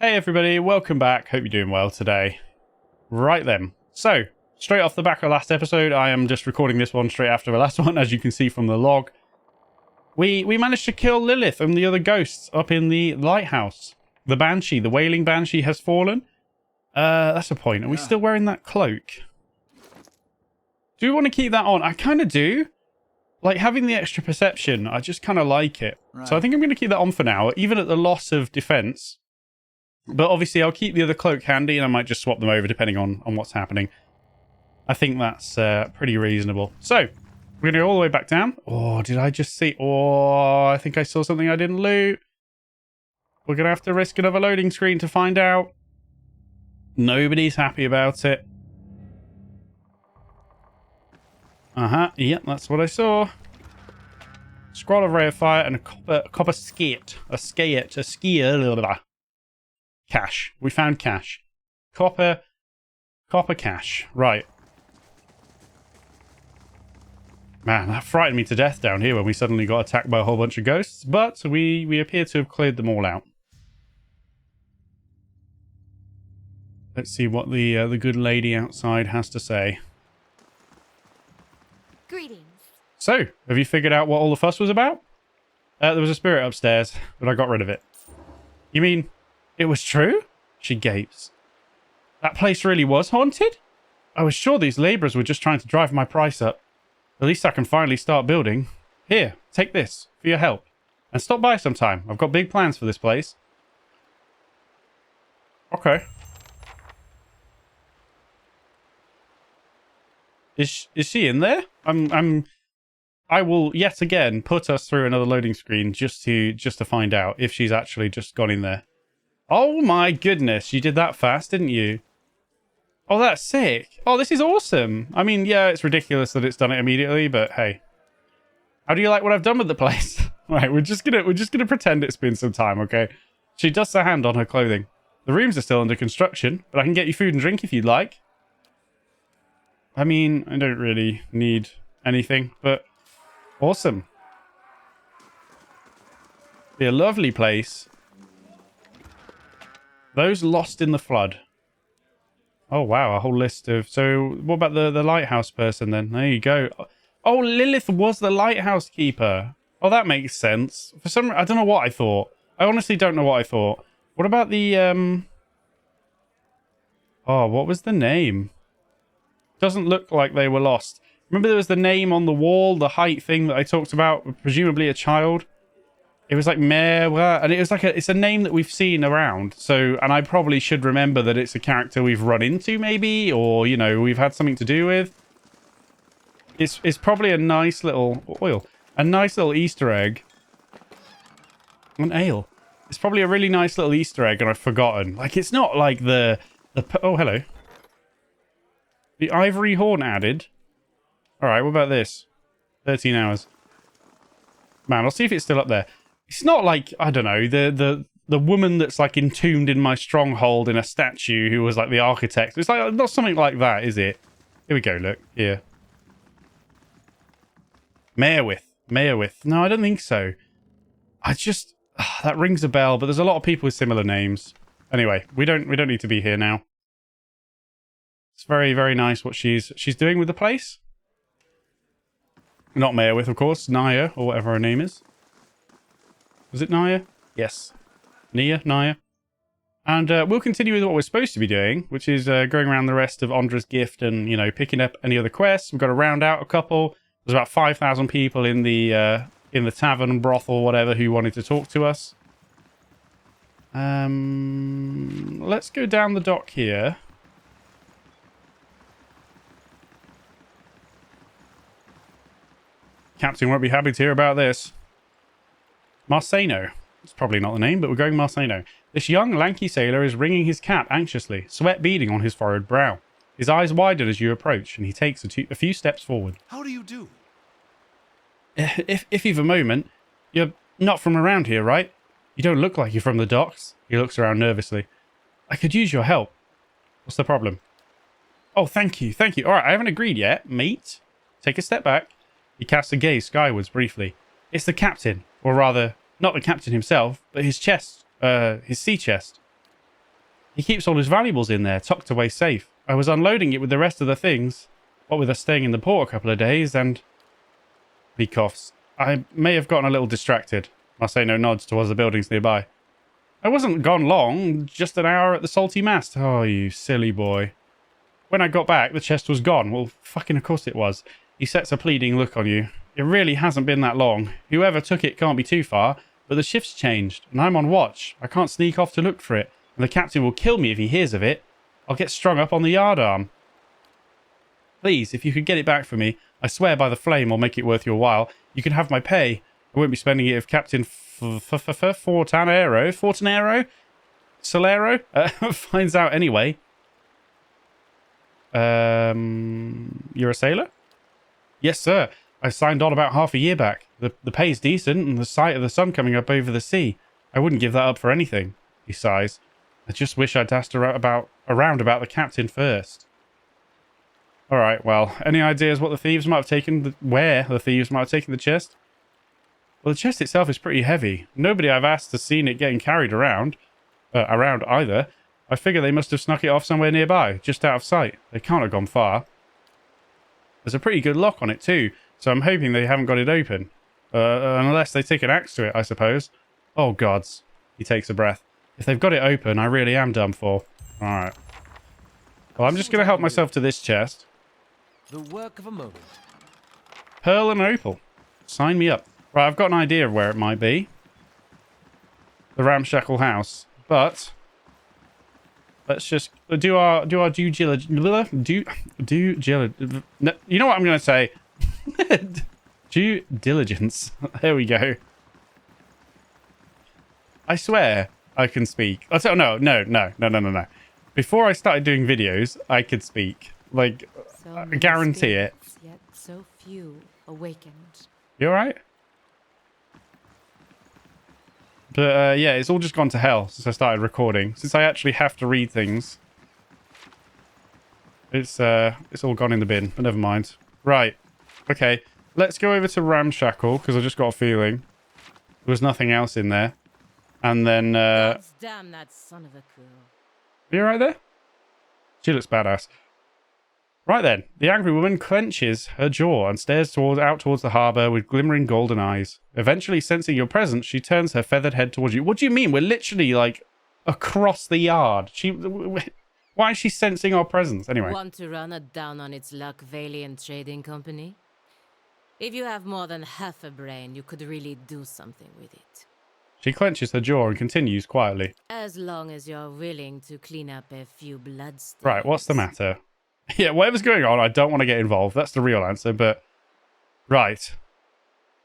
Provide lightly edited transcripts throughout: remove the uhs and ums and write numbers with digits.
Hey everybody, welcome back. Hope you're doing well today. Right then. So, straight off the back of last episode, I am just recording this one straight after the last one, as you can see from the log. We managed to kill Lilith and the other ghosts up in the lighthouse. The Banshee, the Wailing Banshee has fallen. That's a point. Are we still wearing that cloak? Do we want to keep that on? I kind of do. Like, having the extra perception, I just kind of like it. Right. So I think I'm going to keep that on for now, even at the loss of defense. But obviously, I'll keep the other cloak handy, and I might just swap them over depending on what's happening. I think that's pretty reasonable. So, we're going to go all the way back down. Oh, did I just see? Oh, I think I saw something I didn't loot. We're going to have to risk another loading screen to find out. Nobody's happy about it. Yep, that's what I saw. Scroll of ray of fire and a copper skate. A skier. Cash. We found cash. Copper cash. Right. Man, that frightened me to death down here when we suddenly got attacked by a whole bunch of ghosts. But we appear to have cleared them all out. Let's see what the good lady outside has to say. Greetings. So, have you figured out what all the fuss was about? There was a spirit upstairs, but I got rid of it. You mean... it was true? She gapes. That place really was haunted? I was sure these labourers were just trying to drive my price up. At least I can finally start building. Here, take this, for your help. And stop by sometime. I've got big plans for this place. Okay. Is she in there? I will yet again put us through another loading screen just to find out if she's actually just gone in there. Oh my goodness, you did that fast, didn't you? Oh, that's sick. Oh, this is awesome. I mean, yeah, it's ridiculous that it's done it immediately, but hey. How do you like what I've done with the place? Right, we're just gonna pretend it's been some time, okay? She dusts her hand on her clothing. The rooms are still under construction, but I can get you food and drink if you'd like. I mean, I don't really need anything, but awesome. Be a lovely place. Those lost in the flood. Oh, wow. A whole list of... so, what about the lighthouse person then? There you go. Oh, Lilith was the lighthouse keeper. Oh, that makes sense. For some... I don't know what I thought. I honestly don't know what I thought. What about the... oh, what was the name? Doesn't look like they were lost. Remember there was the name on the wall, the height thing that I talked about? Presumably a child. It was like Mare, and it was like it's a name that we've seen around. So, and I probably should remember that it's a character we've run into, maybe, or you know, we've had something to do with. It's probably a nice little Easter egg. An ale. It's probably a really nice little Easter egg, and I've forgotten. Like it's not like the oh hello. The ivory horn added. All right, what about this? 13 hours. Man, I'll see if it's still up there. It's not like, I don't know, the woman that's like entombed in my stronghold in a statue who was like the architect. It's like not something like that, is it? Here we go, look. Here. Mayerwith. No, I don't think so. I just... that rings a bell, but there's a lot of people with similar names. Anyway, we don't need to be here now. It's very, very nice what she's doing with the place. Not Mayerwith, of course. Naya, or whatever her name is. Was it Naya? Yes. Naya. And we'll continue with what we're supposed to be doing, which is going around the rest of Ondra's gift and, you know, picking up any other quests. We've got to round out a couple. There's about 5,000 people in the tavern, brothel, whatever, who wanted to talk to us. Let's go down the dock here. Captain won't be happy to hear about this. Marceno. It's probably not the name, but we're going Marceno. This young, lanky sailor is wringing his cap anxiously, sweat beading on his furrowed brow. His eyes widen as you approach, and he takes a few steps forward. How do you do? If you've a moment, you're not from around here, right? You don't look like you're from the docks. He looks around nervously. I could use your help. What's the problem? Oh, thank you. All right, I haven't agreed yet, mate. Take a step back. He casts a gaze skywards briefly. It's the captain, or rather, not the captain himself, but his chest, his sea chest. He keeps all his valuables in there, tucked away safe. I was unloading it with the rest of the things, what with us staying in the port a couple of days, and... He coughs. I may have gotten a little distracted. Marceno nods towards the buildings nearby. I wasn't gone long, just an hour at the salty mast. Oh, you silly boy. When I got back, the chest was gone. Well, fucking of course it was. He sets a pleading look on you. It really hasn't been that long. Whoever took it can't be too far, but the shift's changed, and I'm on watch. I can't sneak off to look for it, and the captain will kill me if he hears of it. I'll get strung up on the yardarm. Please, if you could get it back for me, I swear by the flame I'll make it worth your while. You can have my pay. I won't be spending it if Captain Fortanero Solero finds out anyway. You're a sailor? Yes, sir. I signed on about half a year back. The pay's decent, and the sight of the sun coming up over the sea. I wouldn't give that up for anything. He sighs. I just wish I'd asked around about the captain first. All right, well, any ideas what the thieves might have taken, where the thieves might have taken the chest? Well, the chest itself is pretty heavy. Nobody I've asked has seen it getting carried around either. I figure they must have snuck it off somewhere nearby, just out of sight. They can't have gone far. There's a pretty good lock on it too, so I'm hoping they haven't got it open. Unless they take an axe to it, I suppose. Oh, gods. He takes a breath. If they've got it open, I really am done for. All right. Well, I'm just going to help myself to this chest. The work of a moment. Pearl and opal. Sign me up. Right, I've got an idea of where it might be. The ramshackle house. But let's just do our due diligence. You know what I'm going to say? Due diligence. There we go. I swear I can speak. Oh, no. Before I started doing videos, I could speak. Like, I guarantee it. Yet so few awakened. You alright? But yeah, it's all just gone to hell since I started recording. Since I actually have to read things. It's all gone in the bin, but never mind. Right. Okay. Let's go over to Ramshackle, because I just got a feeling there was nothing else in there. And then Damn that son of a girl. Are you right there? She looks badass. Right then, the angry woman clenches her jaw and stares out towards the harbour with glimmering golden eyes. Eventually, sensing your presence, she turns her feathered head towards you. What do you mean? We're literally, like, across the yard. Why is she sensing our presence? Anyway. Want to run a down-on-its-luck Valiant Trading Company? If you have more than half a brain, you could really do something with it. She clenches her jaw and continues quietly. As long as you're willing to clean up a few bloodstains. Right, what's the matter? Yeah, whatever's going on, I don't want to get involved. That's the real answer, but... Right.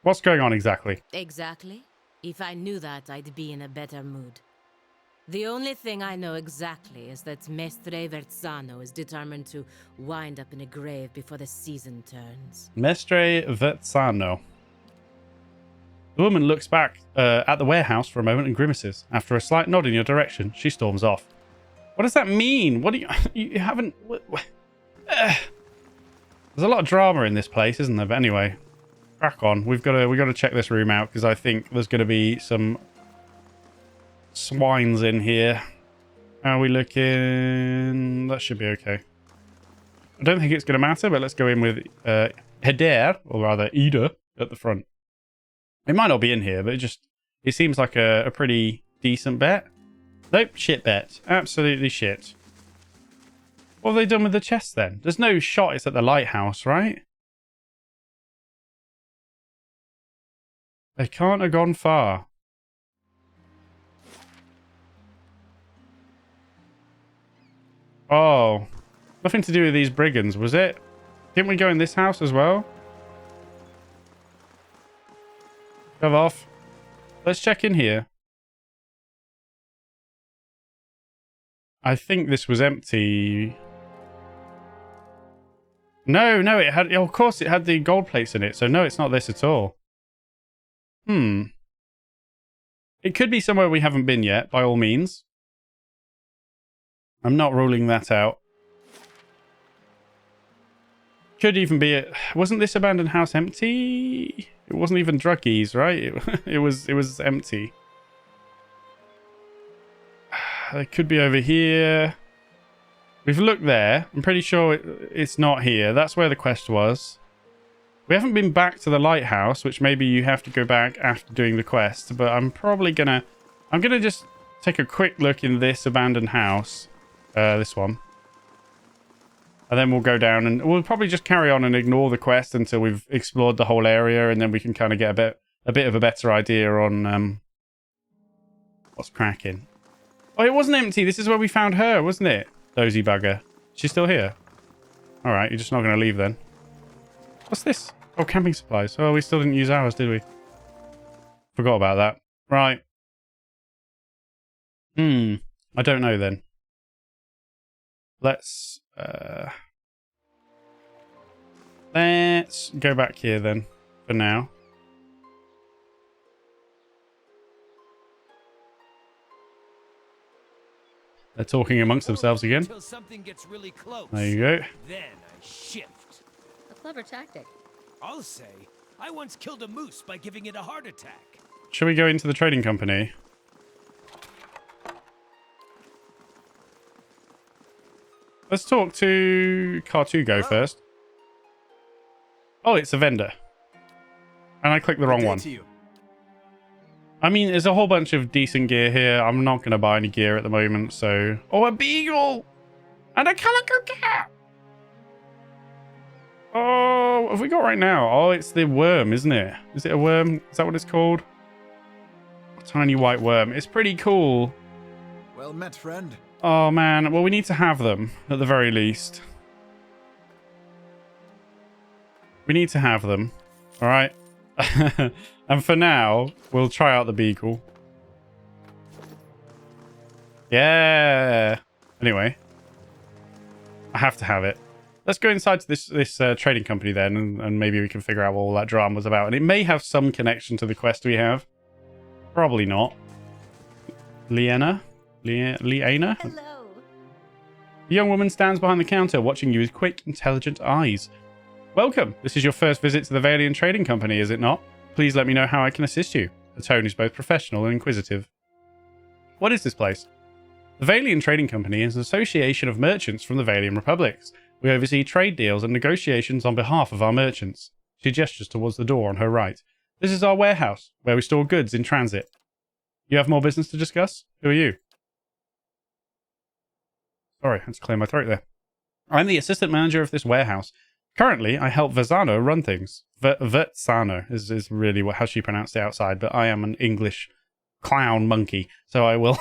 What's going on exactly? Exactly. If I knew that, I'd be in a better mood. The only thing I know exactly is that Mestre Verzano is determined to wind up in a grave before the season turns. Mestre Verzano. The woman looks back at the warehouse for a moment and grimaces. After a slight nod in your direction, she storms off. What does that mean? What do you... You haven't... There's a lot of drama in this place, isn't there? But anyway, crack on. We've got to check this room out because I think there's going to be some swines in here. How are we looking? That should be okay. I don't think it's going to matter, but let's go in with Heder, or rather Ida, at the front. It might not be in here, but it seems like a pretty decent bet. Nope, shit bet. Absolutely shit. What have they done with the chest then? There's no shot it's at the lighthouse, right? They can't have gone far. Oh. Nothing to do with these brigands, was it? Didn't we go in this house as well? Shove off. Let's check in here. I think this was empty. No, it had... Oh, of course, it had the gold plates in it. So, no, it's not this at all. It could be somewhere we haven't been yet, by all means. I'm not ruling that out. Could even be... Wasn't this abandoned house empty? It wasn't even druggies, right? It was empty. It could be over here. We've looked there. I'm pretty sure it's not here. That's where the quest was. We haven't been back to the lighthouse, which maybe you have to go back after doing the quest. But I'm probably gonna... I'm gonna just take a quick look in this abandoned house. This one. And then we'll go down and we'll probably just carry on and ignore the quest until we've explored the whole area. And then we can kind of get a bit of a better idea on what's cracking. Oh, it wasn't empty. This is where we found her, wasn't it? Dozy bugger. She's still here. All right, you're just not going to leave then. What's this? Oh, camping supplies. Oh, we still didn't use ours, did we? Forgot about that. Right. I don't know then. Let's go back here then for now. They're talking amongst themselves again. Until something gets really close. There you go. Then I shift. A clever tactic. I'll say, I once killed a moose by giving it a heart attack. Shall we go into the trading company? Let's talk to Cartugo first. Oh, it's a vendor. And I clicked the wrong one. I mean, there's a whole bunch of decent gear here. I'm not going to buy any gear at the moment, so... Oh, a beagle! And a calico cat! Oh, what have we got right now? Oh, it's the worm, isn't it? Is it a worm? Is that what it's called? A tiny white worm. It's pretty cool. Well met, friend. Oh, man. Well, we need to have them, at the very least. We need to have them. All right? And for now, we'll try out the beagle. Yeah. Anyway. I have to have it. Let's go inside to this trading company then, and maybe we can figure out what all that drama was about. And it may have some connection to the quest we have. Probably not. Liana? Liana? Hello. The young woman stands behind the counter, watching you with quick, intelligent eyes. Welcome. This is your first visit to the Valian Trading Company, is it not? Please let me know how I can assist you. The tone is both professional and inquisitive. What is this place? The Valian Trading Company is an association of merchants from the Valian Republics. We oversee trade deals and negotiations on behalf of our merchants. She gestures towards the door on her right. This is our warehouse, where we store goods in transit. You have more business to discuss? Who are you? Sorry, I had to clear my throat there. I'm the assistant manager of this warehouse. Currently, I help Verzano run things. Verzano is really how she pronounced it outside, but I am an English clown monkey, so I will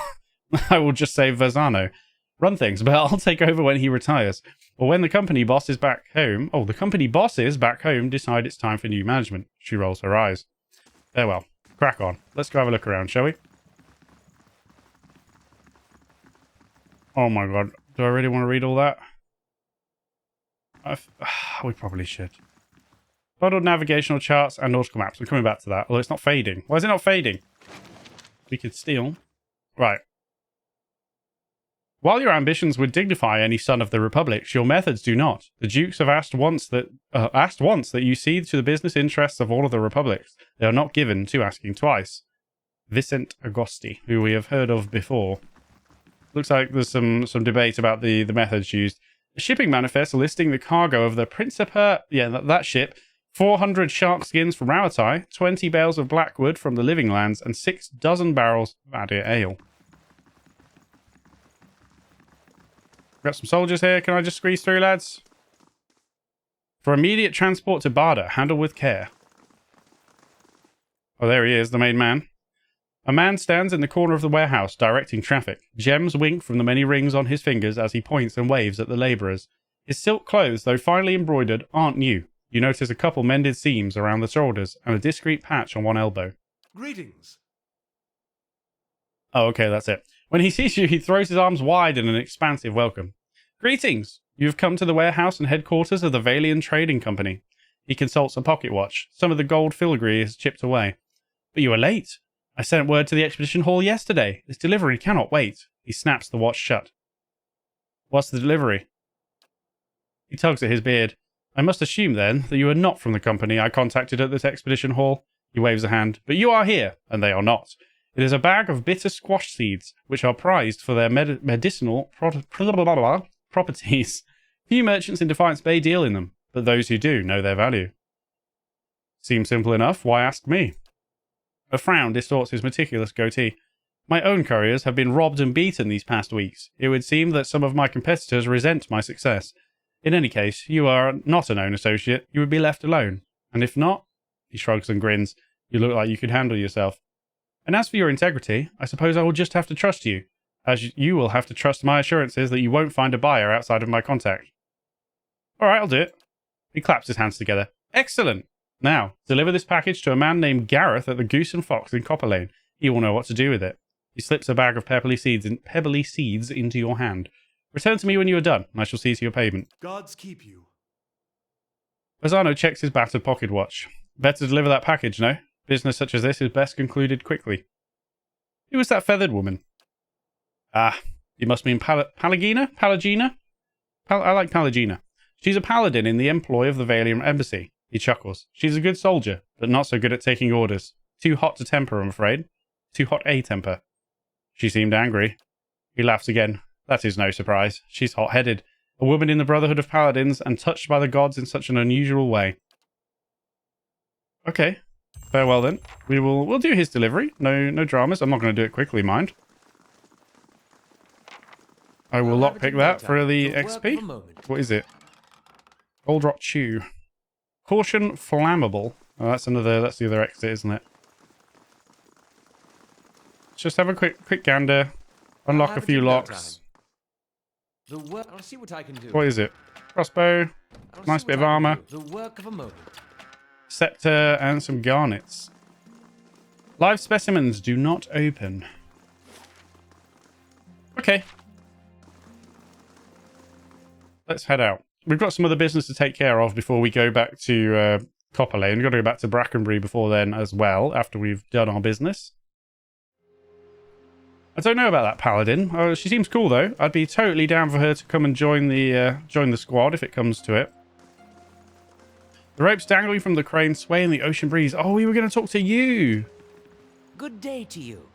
I will just say Verzano. Run things, but I'll take over when he retires. Or when the company boss is back home. Oh, the company bosses back home decide it's time for new management. She rolls her eyes. Farewell. Crack on. Let's go have a look around, shall we? Oh my god. Do I really want to read all that? We probably should. Bundled navigational charts and nautical maps. We're coming back to that. Although it's not fading. Why is it not fading? We could steal. Right. While your ambitions would dignify any son of the Republic, your methods do not. The Dukes have asked once that you cede to the business interests of all of the Republics. They are not given to asking twice. Vicent Agosti, who we have heard of before. Looks like there's some debate about the methods used. A shipping manifest listing the cargo of the Principe, that ship, 400 shark skins from Rauatai, 20 bales of blackwood from the Living Lands, and 6 dozen barrels of Adir ale. Got some soldiers here. Can I just squeeze through, lads? For immediate transport to Barda, handle with care. Oh, there he is, the main man. A man stands in the corner of the warehouse, directing traffic. Gems wink from the many rings on his fingers as he points and waves at the labourers. His silk clothes, though finely embroidered, aren't new. You notice a couple mended seams around the shoulders and a discreet patch on one elbow. Greetings. Oh, okay, that's it. When he sees you, he throws his arms wide in an expansive welcome. Greetings! You've come to the warehouse and headquarters of the Valian Trading Company. He consults a pocket watch. Some of the gold filigree is chipped away. But you are late. I sent word to the expedition hall yesterday. This delivery cannot wait. He snaps the watch shut. What's the delivery? He tugs at his beard. I must assume, then, that you are not from the company I contacted at this expedition hall. He waves a hand. But you are here, and they are not. It is a bag of bitter squash seeds, which are prized for their medicinal properties. Few merchants in Defiance Bay deal in them, but those who do know their value. Seems simple enough, why ask me? A frown distorts his meticulous goatee. My own couriers have been robbed and beaten these past weeks. It would seem that some of my competitors resent my success. In any case, you are not a known associate. You would be left alone. And if not, he shrugs and grins, you look like you could handle yourself. And as for your integrity, I suppose I will just have to trust you, as you will have to trust my assurances that you won't find a buyer outside of my contact. Alright, I'll do it. He claps his hands together. Excellent! Now, deliver this package to a man named Gareth at the Goose and Fox in Copper Lane. He will know what to do with it. He slips a bag of pebbly seeds into your hand. Return to me when you are done, and I shall see to your payment. Gods keep you. Bazzano checks his battered pocket watch. Better deliver that package, no? Business such as this is best concluded quickly. Who was that feathered woman? Ah, you must mean Palagina? I like Palagina. She's a paladin in the employ of the Valium Embassy. He chuckles. She's a good soldier, but not so good at taking orders. Too hot to temper, I'm afraid. Too hot a temper. She seemed angry. He laughs again. That is no surprise. She's hot-headed. A woman in the Brotherhood of Paladins, and touched by the gods in such an unusual way. Okay. Farewell then. We'll do his delivery. No dramas. I'm not going to do it quickly, mind. I will lockpick that for the XP. What is it? Gold Rock Chew. Caution flammable. Oh, that's the other exit, isn't it? Let's just have a quick gander. Unlock a few locks. I'll see what I can do. What is it? Crossbow. Nice bit of armor. The work of a moment. Scepter and some garnets. Live specimens do not open. Okay. Let's head out. We've got some other business to take care of before we go back to Copper Lane. We've got to go back to Brackenbury before then as well, after we've done our business. I don't know about that paladin. She seems cool though. I'd be totally down for her to come and join the squad if it comes to it. The ropes dangling from the crane sway in the ocean breeze. Oh, we were going to talk to you. Good day to you.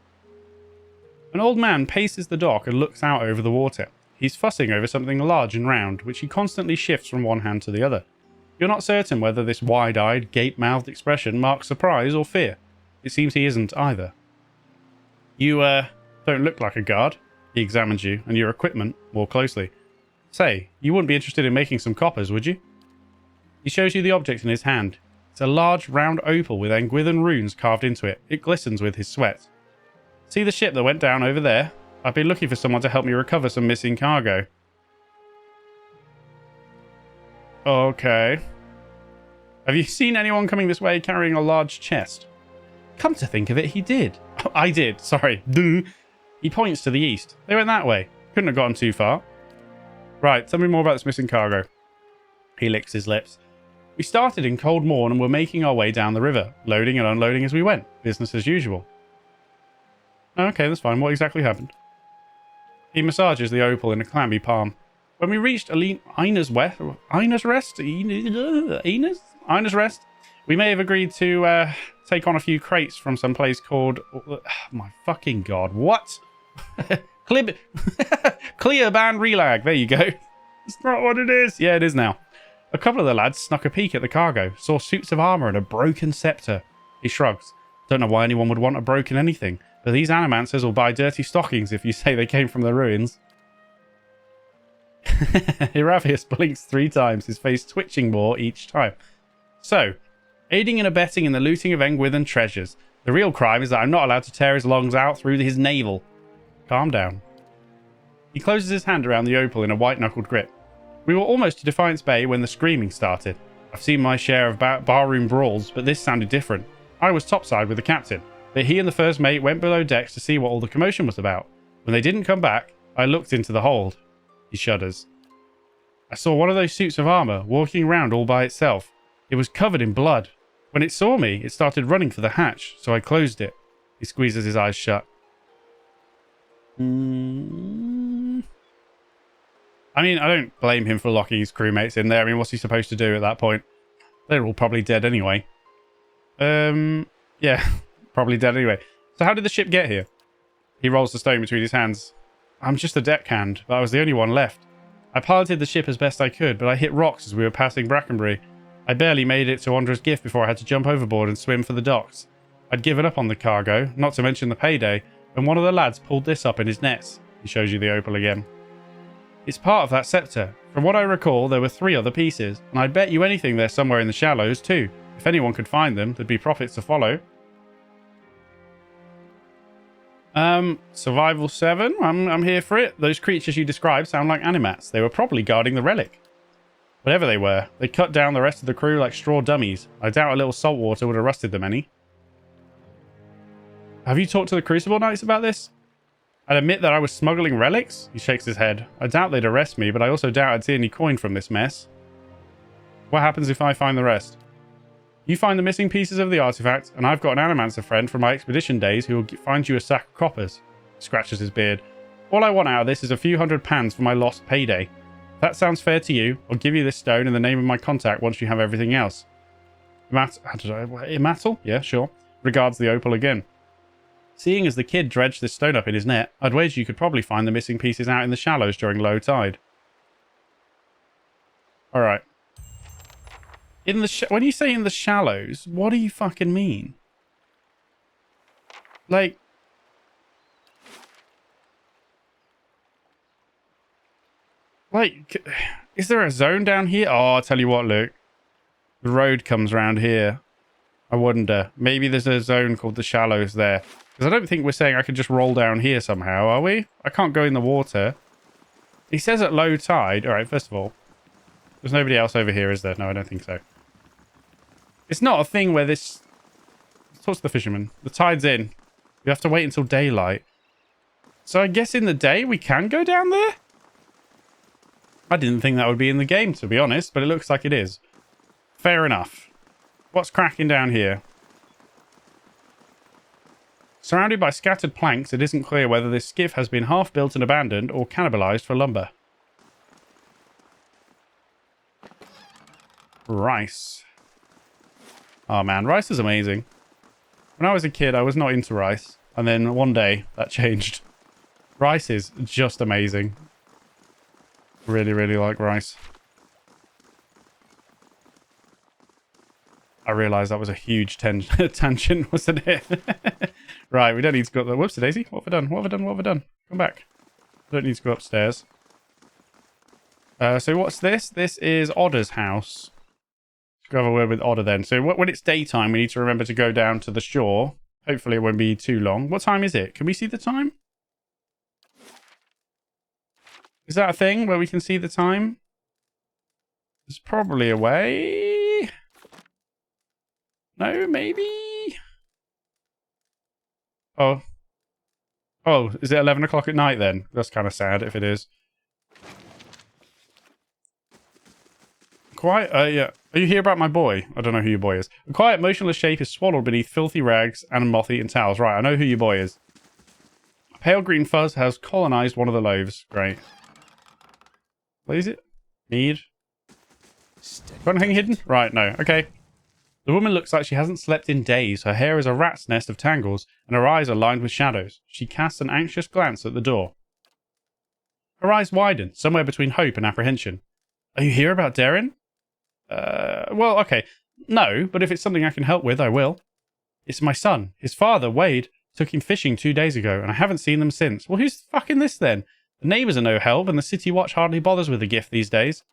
An old man paces the dock and looks out over the water. He's fussing over something large and round, which he constantly shifts from one hand to the other. You're not certain whether this wide-eyed, gape-mouthed expression marks surprise or fear. It seems he isn't either. You, don't look like a guard. He examines you and your equipment more closely. Say, you wouldn't be interested in making some coppers, would you? He shows you the object in his hand. It's a large round opal with Anguithan runes carved into it. It glistens with his sweat. See the ship that went down over there? I've been looking for someone to help me recover some missing cargo. Okay. Have you seen anyone coming this way carrying a large chest? Come to think of it, he did. Oh, I did, sorry. Duh. He points to the east. They went that way. Couldn't have gotten too far. Right, tell me more about this missing cargo. He licks his lips. We started in Cold Morn and were making our way down the river, loading and unloading as we went. Business as usual. Okay, that's fine. What exactly happened? He massages the opal in a clammy palm. When we reached Ina's Rest, we may have agreed to take on a few crates from some place called... Oh, my fucking god, what? Clear band relag. There you go. It's not what it is. Yeah, it is now. A couple of the lads snuck a peek at the cargo, saw suits of armor and a broken scepter. He shrugs. Don't know why anyone would want a broken anything, but these animancers will buy dirty stockings if you say they came from the ruins. Heravius blinks 3 times, his face twitching more each time. So, aiding and abetting in the looting of Anguithan treasures. The real crime is that I'm not allowed to tear his lungs out through his navel. Calm down. He closes his hand around the opal in a white-knuckled grip. We were almost to Defiance Bay when the screaming started. I've seen my share of barroom brawls, but this sounded different. I was topside with the captain, but he and the first mate went below decks to see what all the commotion was about. When they didn't come back, I looked into the hold. He shudders. I saw one of those suits of armor walking around all by itself. It was covered in blood. When it saw me, it started running for the hatch, so I closed it. He squeezes his eyes shut. I mean, I don't blame him for locking his crewmates in there. I mean, what's he supposed to do at that point? They're all probably dead anyway. Yeah, probably dead anyway. So how did the ship get here? He rolls the stone between his hands. I'm just a deckhand, but I was the only one left. I piloted the ship as best I could, but I hit rocks as we were passing Brackenbury. I barely made it to Wanderer's Gift before I had to jump overboard and swim for the docks. I'd given up on the cargo, not to mention the payday, when one of the lads pulled this up in his nets. He shows you the opal again. It's part of that scepter. From what I recall, there were 3 other pieces, and I'd bet you anything they're somewhere in the shallows too. If anyone could find them, there'd be profits to follow. Survival 7. I'm here for it. Those creatures you described sound like animats. They were probably guarding the relic. Whatever they were, they cut down the rest of the crew like straw dummies. I doubt a little salt water would have rusted them any. Have you talked to the Crucible Knights about this? I'd admit that I was smuggling relics? He shakes his head. I doubt they'd arrest me, but I also doubt I'd see any coin from this mess. What happens if I find the rest? You find the missing pieces of the artifact, and I've got an animancer friend from my expedition days who will find you a sack of coppers. He scratches his beard. All I want out of this is a few £100 for my lost payday. If that sounds fair to you, I'll give you this stone in the name of my contact once you have everything else. Imatal? Yeah, sure. Regards the opal again. Seeing as the kid dredged this stone up in his net, I'd wager you could probably find the missing pieces out in the shallows during low tide. Alright. In the when you say in the shallows, what do you fucking mean? Like... is there a zone down here? Oh, I'll tell you what, look. The road comes round here. I wonder. Maybe there's a zone called the shallows there. Because I don't think we're saying I could just roll down here somehow, are we? I can't go in the water. He says at low tide. Alright, first of all. There's nobody else over here, is there? No, I don't think so. It's not a thing where this... Let's talk to the fisherman. The tide's in. We have to wait until daylight. So I guess in the day we can go down there? I didn't think that would be in the game, to be honest, but it looks like it is. Fair enough. What's cracking down here? Surrounded by scattered planks, it isn't clear whether this skiff has been half built and abandoned or cannibalized for lumber. Rice. Oh man, rice is amazing. When I was a kid, I was not into rice. And then one day, that changed. Rice is just amazing. Really, really like rice. I realised that was a huge tangent, wasn't it? Right, we don't need to go up there. Whoops, Daisy. What have I done? What have I done? What have I done? Come back. I don't need to go upstairs. So what's this? This is Otter's house. Let's go have a word with Otter then. So when it's daytime, we need to remember to go down to the shore. Hopefully it won't be too long. What time is it? Can we see the time? Is that a thing where we can see the time? There's probably a way. No, maybe? Oh. Oh, is it 11 o'clock at night then? That's kind of sad if it is. Quiet, yeah. Are you here about my boy? I don't know who your boy is. A quiet, motionless shape is swaddled beneath filthy rags and moth-eaten towels. Right, I know who your boy is. A pale green fuzz has colonized one of the loaves. Great. What is it? Need? Got anything hidden? Right, no. Okay. The woman looks like she hasn't slept in days. Her hair is a rat's nest of tangles, and her eyes are lined with shadows. She casts an anxious glance at the door. Her eyes widen, somewhere between hope and apprehension. Are you here about Darren? Well, okay. No, but if it's something I can help with, I will. It's my son. His father, Wade, took him fishing 2 days ago, and I haven't seen them since. Well, who's fucking this then? The neighbours are no help, and the city watch hardly bothers with the gift these days.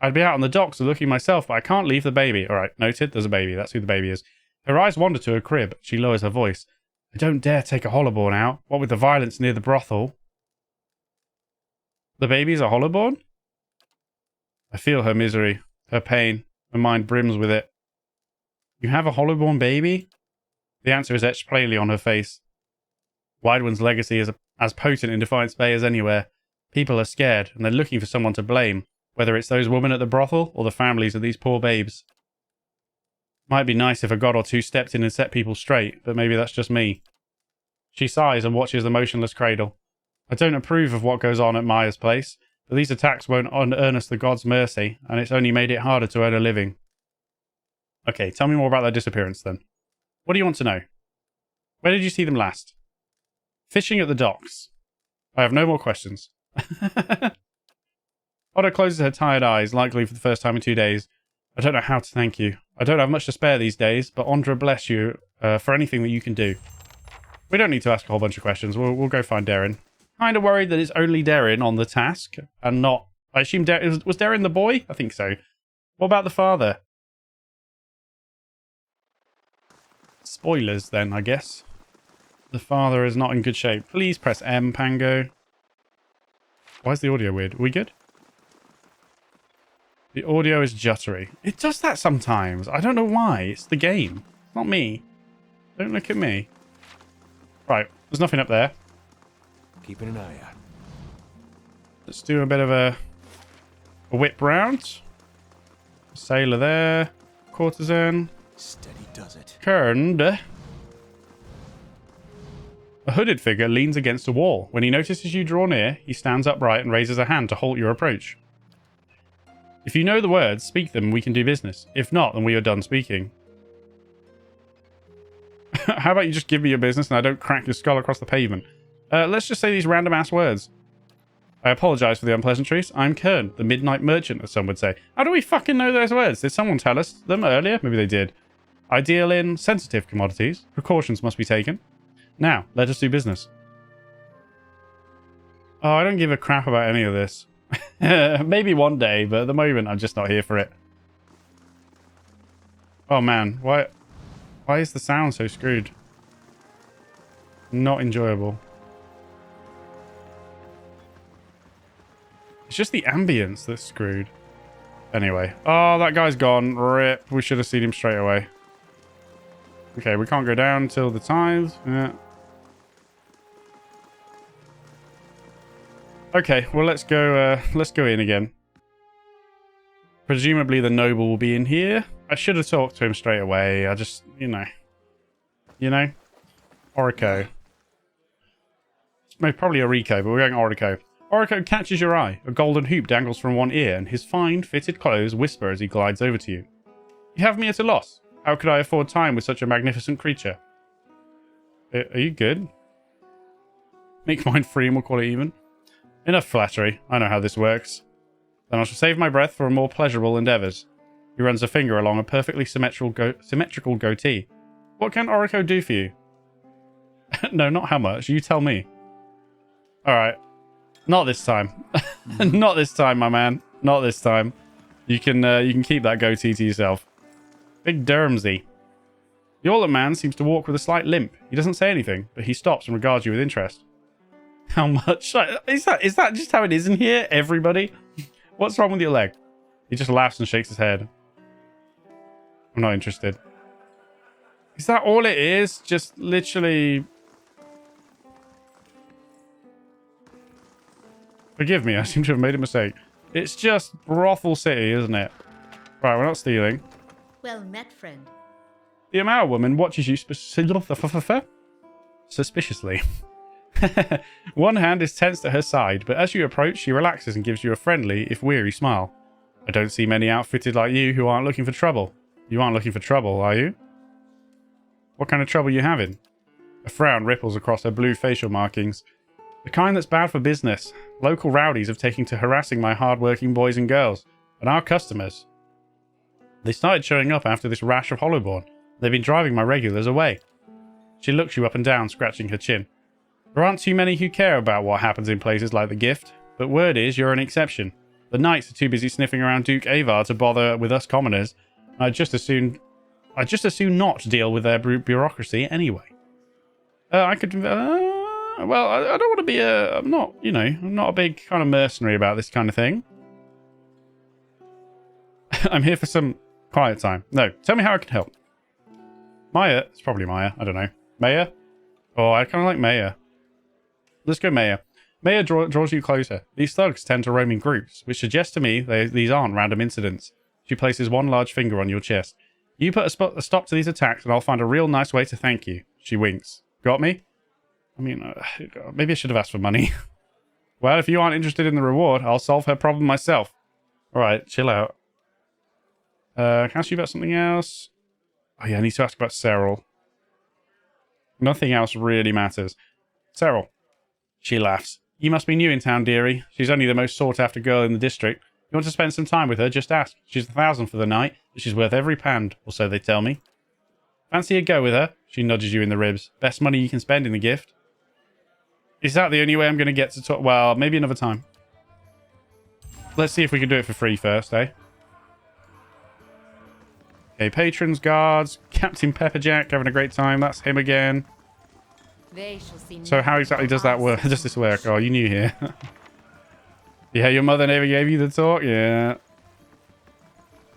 I'd be out on the docks looking myself, but I can't leave the baby. Alright, noted. There's a baby. That's who the baby is. Her eyes wander to her crib. She lowers her voice. I don't dare take a hollowborn out. What with the violence near the brothel? The baby's a hollowborn? I feel her misery, her pain. Her mind brims with it. You have a hollowborn baby? The answer is etched plainly on her face. Wideone's legacy is as potent in Defiance Bay as anywhere. People are scared, and they're looking for someone to blame, whether it's those women at the brothel or the families of these poor babes. Might be nice if a god or two stepped in and set people straight, but maybe that's just me. She sighs and watches the motionless cradle. I don't approve of what goes on at Maya's place, but these attacks won't earn us the god's mercy, and it's only made it harder to earn a living. Okay, tell me more about their disappearance then. What do you want to know? Where did you see them last? Fishing at the docks. I have no more questions. Odo closes her tired eyes, likely for the first time in 2 days. I don't know how to thank you. I don't have much to spare these days, but Andra bless you for anything that you can do. We don't need to ask a whole bunch of questions. We'll go find Darren. Kind of worried that it's only Darren on the task and not... I assume was Darren the boy? I think so. What about the father? Spoilers then, I guess. The father is not in good shape. Please press M, Pango. Why is the audio weird? Are we good? The audio is juttery. It does that sometimes. I don't know why. It's the game. Not me. Don't look at me. Right. There's nothing up there. Keeping an eye out. Let's do a bit of a whip round. Sailor there. Courtesan. Steady does it. Kerned. A hooded figure leans against a wall. When he notices you draw near, he stands upright and raises a hand to halt your approach. If you know the words, speak them and we can do business. If not, then we are done speaking. How about you just give me your business and I don't crack your skull across the pavement? Let's just say these random ass words. I apologize for the unpleasantries. I'm Kern, the midnight merchant, as some would say. How do we fucking know those words? Did someone tell us them earlier? Maybe they did. I deal in sensitive commodities. Precautions must be taken. Now, let us do business. Oh, I don't give a crap about any of this. Maybe one day, but at the moment I'm just not here for it. Oh man, why is the sound so screwed? Not enjoyable. It's just the ambience that's screwed. Anyway. Oh, that guy's gone. Rip. We should have seen him straight away. Okay, we can't go down until the tithe. Yeah. Okay, well let's go in again. Presumably the noble will be in here. I should have talked to him straight away. I just, you know. Orico. Probably Orico, but we're going Orico. Orico catches your eye. A golden hoop dangles from one ear, and his fine, fitted clothes whisper as he glides over to you. You have me at a loss. How could I afford time with such a magnificent creature? Are you good? Make mine free and we'll call it even. Enough flattery. I know how this works. Then I shall save my breath for more pleasurable endeavours. He runs a finger along a perfectly symmetrical goatee. What can Orico do for you? No, not how much. You tell me. Alright. Not this time. Not this time, my man. Not this time. You can keep that goatee to yourself. Big Dermsy. The older man seems to walk with a slight limp. He doesn't say anything, but he stops and regards you with interest. How much? Is that just how it is in here, everybody? What's wrong with your leg? He just laughs and shakes his head. I'm not interested. Is that all it is? Just literally... Forgive me, I seem to have made a mistake. It's just Brothel City, isn't it? Right, we're not stealing. Well met, friend. The Amara woman watches you suspiciously. One hand is tensed at her side, but as you approach, she relaxes and gives you a friendly, if weary, smile. I don't see many outfitted like you who aren't looking for trouble. You aren't looking for trouble, are you? What kind of trouble are you having? A frown ripples across her blue facial markings. The kind that's bad for business. Local rowdies have taken to harassing my hard-working boys and girls, and our customers. They started showing up after this rash of Hollowborn. They've been driving my regulars away. She looks you up and down, scratching her chin. There aren't too many who care about what happens in places like the Gift, but word is you're an exception. The knights are too busy sniffing around Duke Avar to bother with us commoners. I'd just as soon not deal with their bureaucracy anyway. Well, I don't want to be I'm not a big kind of mercenary about this kind of thing. I'm here for some quiet time. No, tell me how I can help. Maya, it's probably Maya, I don't know. Maya? Oh, I kind of like Maya. Let's go Maya. Maya draws you closer. These thugs tend to roam in groups, which suggests to me these aren't random incidents. She places one large finger on your chest. You put a stop to these attacks and I'll find a real nice way to thank you. She winks. Got me? I mean, maybe I should have asked for money. Well, if you aren't interested in the reward, I'll solve her problem myself. Alright, chill out. Can I ask you about something else? Oh yeah, I need to ask about Cyril. Nothing else really matters. Cyril. She laughs. You must be new in town, dearie. She's only the most sought-after girl in the district. You want to spend some time with her, just ask. She's 1,000 for the night, but she's worth every pound, or so they tell me. Fancy a go with her? She nudges you in the ribs. Best money you can spend in the gift. Is that the only way I'm going to get to talk? Well, maybe another time. Let's see if we can do it for free first, eh? Okay, patrons, guards, Captain Pepperjack having a great time. That's him again. They shall see. So how exactly does that work? Does this work? Oh, you new here. Yeah, your mother never gave you the talk? Yeah.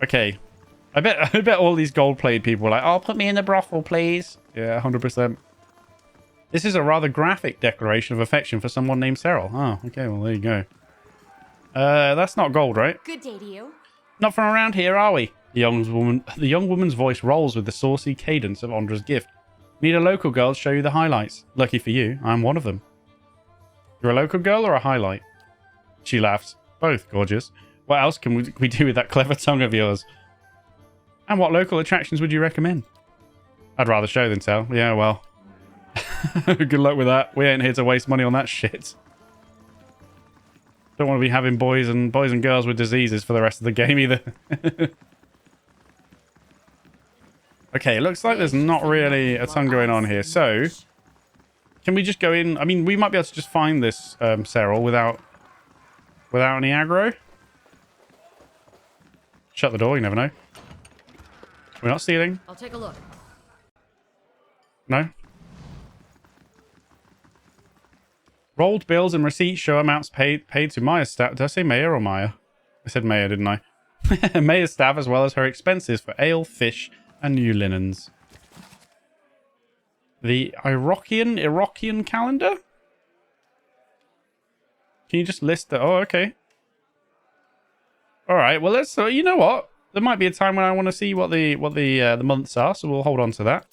Okay. I bet all these gold-plated people are like, oh, put me in the brothel, please. Yeah, 100%. This is a rather graphic declaration of affection for someone named Cyril. Oh, okay, well, there you go. That's not gold, right? Good day to you. Not from around here, are we? The young woman's voice rolls with the saucy cadence of Ondra's gift. Need a local girl to show you the highlights. Lucky for you, I'm one of them. You're a local girl or a highlight? She laughs. Both, gorgeous. What else can we do with that clever tongue of yours? And what local attractions would you recommend? I'd rather show than tell. Yeah, well. Good luck with that. We ain't here to waste money on that shit. Don't want to be having boys and girls with diseases for the rest of the game either. Okay, it looks like there's not really a ton going on here. So, can we just go in? I mean, we might be able to just find this Cyril without any aggro. Shut the door, you never know. We're not stealing. I'll take a look. No. Rolled bills and receipts show amounts paid to Maya's staff. Did I say Maya or Maya? I said Maya, didn't I? Maya's staff, as well as her expenses for ale, fish, and new linens. The Iroquoian calendar? Can you just list the... Oh, okay. All right. Well, let's... you know what? There might be a time when I want to see what the months are, so we'll hold on to that.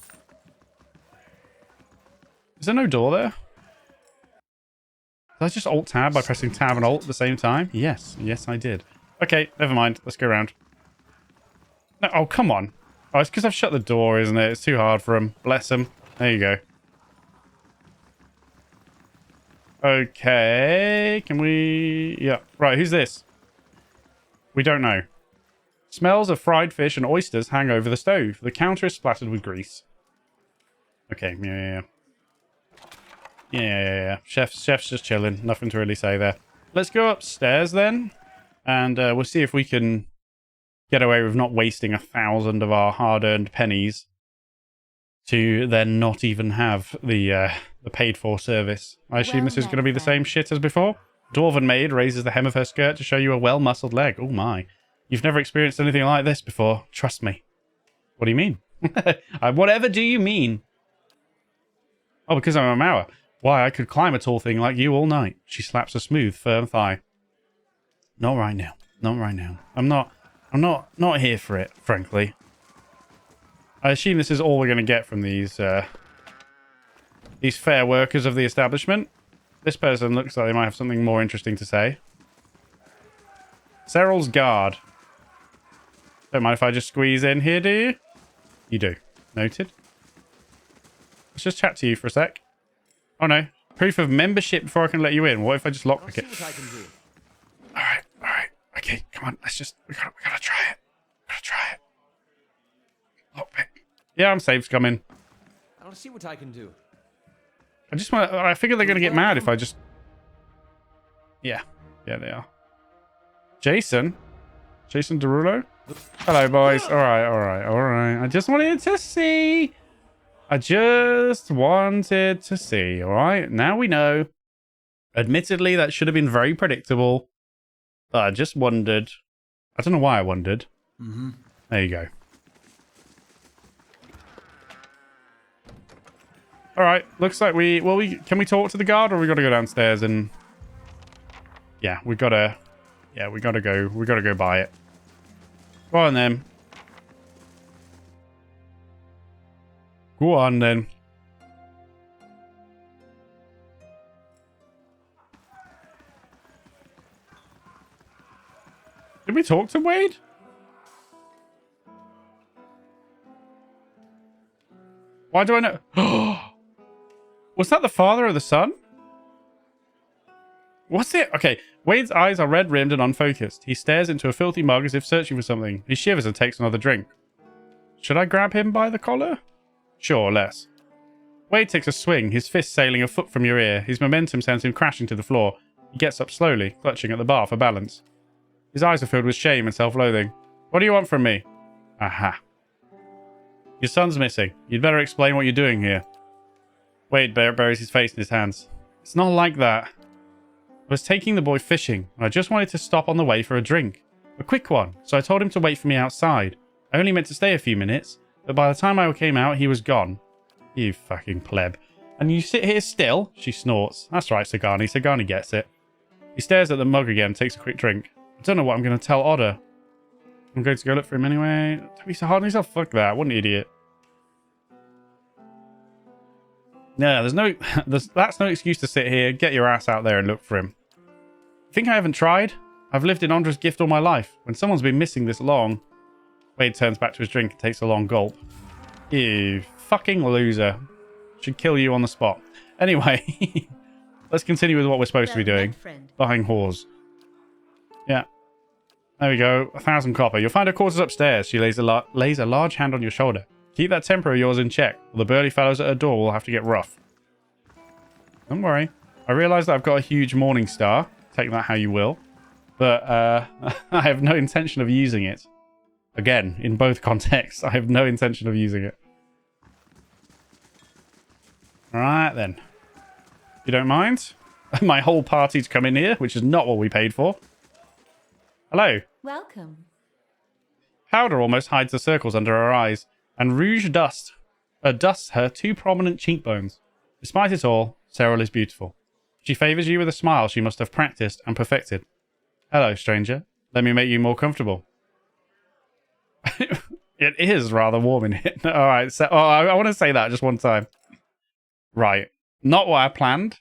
Is there no door there? Did I just alt-tab by pressing tab and alt at the same time? Yes. Yes, I did. Okay, never mind. Let's go around. No, oh, come on. Oh, it's because I've shut the door, isn't it? It's too hard for him. Bless him. There you go. Okay. Can we... Yeah. Right, who's this? We don't know. Smells of fried fish and oysters hang over the stove. The counter is splattered with grease. Okay, yeah. Chef's just chilling. Nothing to really say there. Let's go upstairs then. And we'll see if we can get away with not wasting 1,000 of our hard-earned pennies to then not even have the paid-for service. I assume this is going to be the same shit as before. Dwarven maid raises the hem of her skirt to show you a well-muscled leg. Oh my. You've never experienced anything like this before. Trust me. What do you mean? Whatever do you mean? Oh, because I'm a Mauer. Why, I could climb a tall thing like you all night. She slaps a smooth, firm thigh. Not right now. Not right now. I'm not here for it, frankly. I assume this is all we're going to get from these fair workers of the establishment. This person looks like they might have something more interesting to say. Cyril's guard. Don't mind if I just squeeze in here, do you? You do. Noted. Let's just chat to you for a sec. Oh no. Proof of membership before I can let you in. What if I just lockpick it? Alright. Okay, come on. We gotta try it. Lockpick. Yeah, I'm safe coming. I'll see what I can do. I figure they're gonna get mad if I just... Yeah, they are. Jason Derulo? Hello, boys. All right. I just wanted to see. All right. Now we know. Admittedly, that should have been very predictable. But I just wondered. I don't know why I wondered. There you go. All right. Looks like can we talk to the guard, or we got to go downstairs and... Yeah, we gotta go buy it. Go on then. Did we talk to Wade? Why do I know? Was that the father or the son? What's it? Okay, Wade's eyes are red-rimmed and unfocused. He stares into a filthy mug as if searching for something. He shivers and takes another drink. Should I grab him by the collar? Sure, less. Wade takes a swing, his fist sailing a foot from your ear. His momentum sends him crashing to the floor. He gets up slowly, clutching at the bar for balance. His eyes are filled with shame and self-loathing. What do you want from me? Aha. Your son's missing. You'd better explain what you're doing here. Wade buries his face in his hands. It's not like that. I was taking the boy fishing, and I just wanted to stop on the way for a drink. A quick one, so I told him to wait for me outside. I only meant to stay a few minutes, but by the time I came out, he was gone. You fucking pleb. And you sit here still? She snorts. That's right, Sagani. Sagani gets it. He stares at the mug again, takes a quick drink. I don't know what I'm going to tell Otter. I'm going to go look for him anyway. Don't be so hard on yourself. Fuck that. What an idiot. No, that's no excuse to sit here. Get your ass out there and look for him. Think I haven't tried? I've lived in Andra's gift all my life. When someone's been missing this long... Wade turns back to his drink and takes a long gulp. You fucking loser. Should kill you on the spot. Anyway, let's continue with what we're supposed to be doing. Buying whores. Yeah. There we go. 1,000 copper. You'll find her quarters upstairs. She lays a large hand on your shoulder. Keep that temper of yours in check, or the burly fellows at her door will have to get rough. Don't worry. I realise that I've got a huge morning star. Take that how you will. But I have no intention of using it. Again, in both contexts, I have no intention of using it. Alright then. If you don't mind, my whole party's come in here, which is not what we paid for. Hello. Welcome. Powder almost hides the circles under her eyes, and rouge dusts her two prominent cheekbones. Despite it all, Cyril is beautiful. She favours you with a smile she must have practiced and perfected. Hello, stranger. Let me make you more comfortable. It is rather warm in here. Alright, so I want to say that just one time. Right. Not what I planned.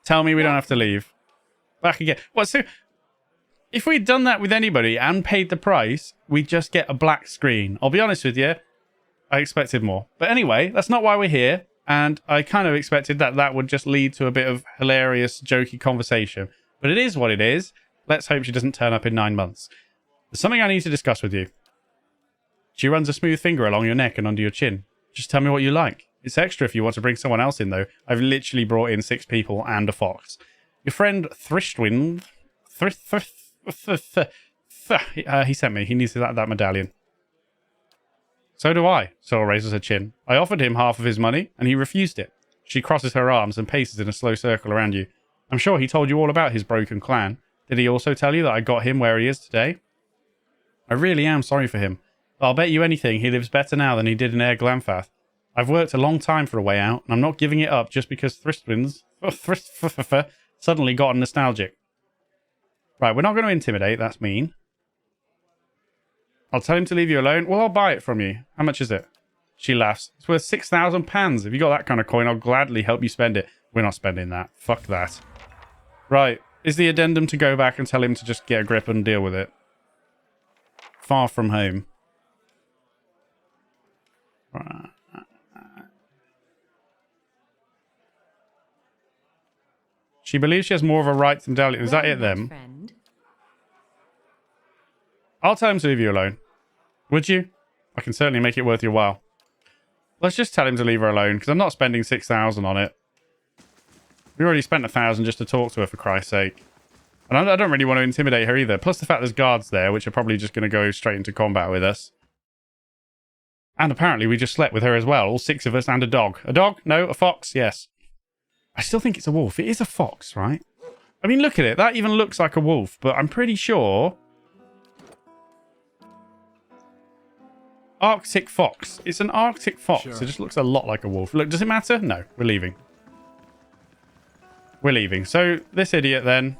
Tell me we don't have to leave. Back again. What, so... If we'd done that with anybody and paid the price, we'd just get a black screen. I'll be honest with you. I expected more. But anyway, that's not why we're here. And I kind of expected that that would just lead to a bit of hilarious, jokey conversation. But it is what it is. Let's hope she doesn't turn up in 9 months. There's something I need to discuss with you. She runs a smooth finger along your neck and under your chin. Just tell me what you like. It's extra if you want to bring someone else in, though. I've literally brought in 6 people and a fox. Your friend Thristwind... he sent me. He needs that medallion. So do I. Sorrel raises her chin. I offered him half of his money, and he refused it. She crosses her arms and paces in a slow circle around you. I'm sure he told you all about his broken clan. Did he also tell you that I got him where he is today? I really am sorry for him. But I'll bet you anything he lives better now than he did in Air Glanfath. I've worked a long time for a way out, and I'm not giving it up just because Thristwinds suddenly gotten nostalgic. Right, we're not going to intimidate. That's mean. I'll tell him to leave you alone. Well, I'll buy it from you. How much is it? She laughs. It's worth 6,000 pans. If you got that kind of coin, I'll gladly help you spend it. We're not spending that. Fuck that. Right. Is the addendum to go back and tell him to just get a grip and deal with it? Far from home. She believes she has more of a right to medallion. Is that it then? Friend. I'll tell him to leave you alone. Would you? I can certainly make it worth your while. Let's just tell him to leave her alone, because I'm not spending 6,000 on it. We already spent 1,000 just to talk to her, for Christ's sake. And I don't really want to intimidate her either. Plus the fact there's guards there, which are probably just going to go straight into combat with us. And apparently we just slept with her as well. All 6 of us and a dog. A dog? No. A fox? Yes. I still think it's a wolf. It is a fox, right? I mean, look at it. That even looks like a wolf, but I'm pretty sure... Arctic fox. It's an Arctic fox. Sure. It just looks a lot like a wolf. Look, does it matter? No. We're leaving. We're leaving. So, this idiot then...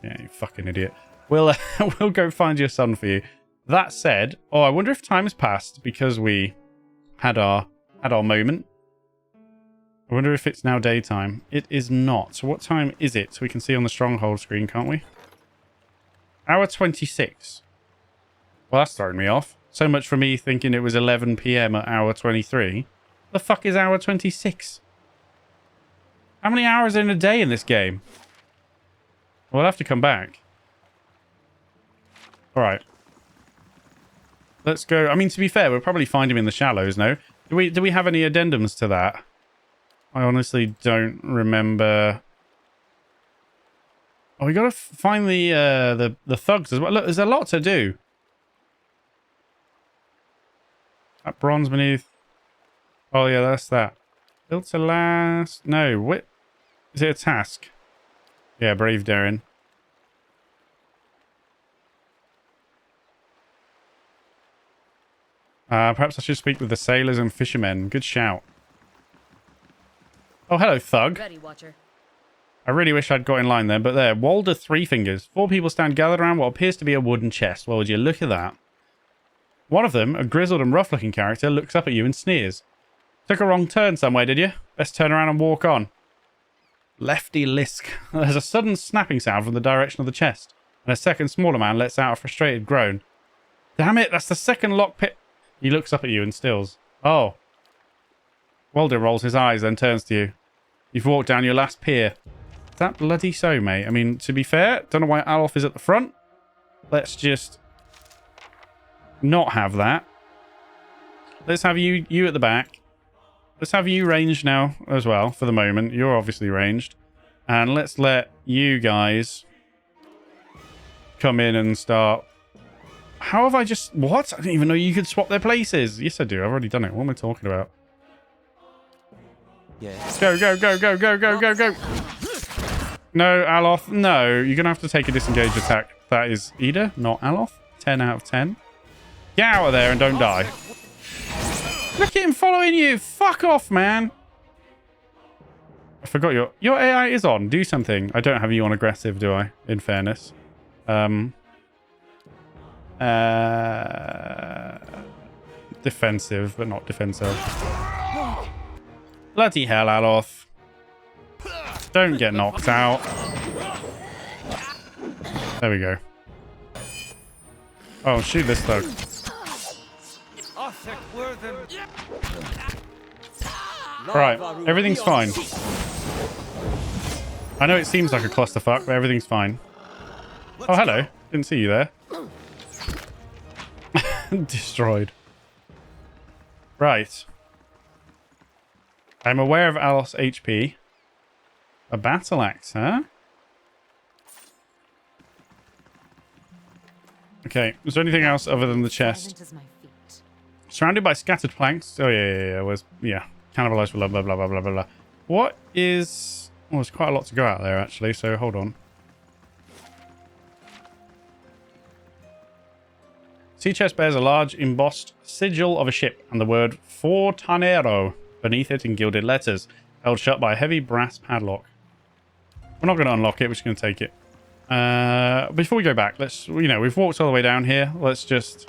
Yeah, you fucking idiot. We'll go find your son for you. That said... Oh, I wonder if time has passed because we had our moment. I wonder if it's now daytime. It is not. So what time is it? So we can see on the stronghold screen, can't we? Hour 26. Well, that's throwing me off. So much for me thinking it was 11 PM at hour 23. The fuck is hour 26? How many hours in a day in this game? We'll have to come back. Alright. Let's go. I mean, to be fair, we'll probably find him in the shallows, no? Do we have any addendums to that? I honestly don't remember. Oh, we gotta find the thugs as well. Look, there's a lot to do. That bronze beneath. Oh yeah, that's that. Built to last. No, what? Is it a task? Yeah, brave daring. Perhaps I should speak with the sailors and fishermen. Good shout. Oh, hello, thug. Ready, Watcher. I really wish I'd got in line then, but there. Walder Three Fingers. 4 people stand gathered around what appears to be a wooden chest. Well, would you look at that? One of them, a grizzled and rough-looking character, looks up at you and sneers. Took a wrong turn somewhere, did you? Best turn around and walk on. Lefty Lisk. There's a sudden snapping sound from the direction of the chest, and a second smaller man lets out a frustrated groan. Damn it, that's the second lockpick. He looks up at you and stills. Oh. Walder rolls his eyes, then turns to you. You've walked down your last pier. Is that bloody so, mate? I mean, to be fair, don't know why Alof is at the front. Let's just not have that. Let's have you at the back. Let's have you ranged now as well for the moment. You're obviously ranged. And let's let you guys come in and start. How have I just... What? I didn't even know you could swap their places. Yes, I do. I've already done it. What am I talking about? Yeah. Go, go, go, go, go, go, go, go. No, Aloth. No, you're going to have to take a disengage attack. That is Ida, not Aloth. 10 out of 10. Get out of there and don't die. Look at him following you. Fuck off, man. I forgot your AI is on. Do something. I don't have you on aggressive, do I? In fairness. Defensive, but not defensive. Bloody hell, Aloth. Don't get knocked out. There we go. Oh, shoot this thug. Right, everything's fine. I know it seems like a clusterfuck, but everything's fine. Oh, hello. Didn't see you there. Destroyed. Right. I'm aware of Alos's HP. A battle axe, huh? Okay. Was there anything else other than the chest? Surrounded by scattered planks. Oh, yeah. Cannibalized, blah, blah, blah, blah, blah, blah. What is... Oh, there's quite a lot to go out there, actually, so hold on. Sea chest bears a large embossed sigil of a ship and the word Fortanero beneath it in gilded letters, held shut by a heavy brass padlock. We're not going to unlock it, we're just going to take it. Before we go back, let's, we've walked all the way down here. Let's just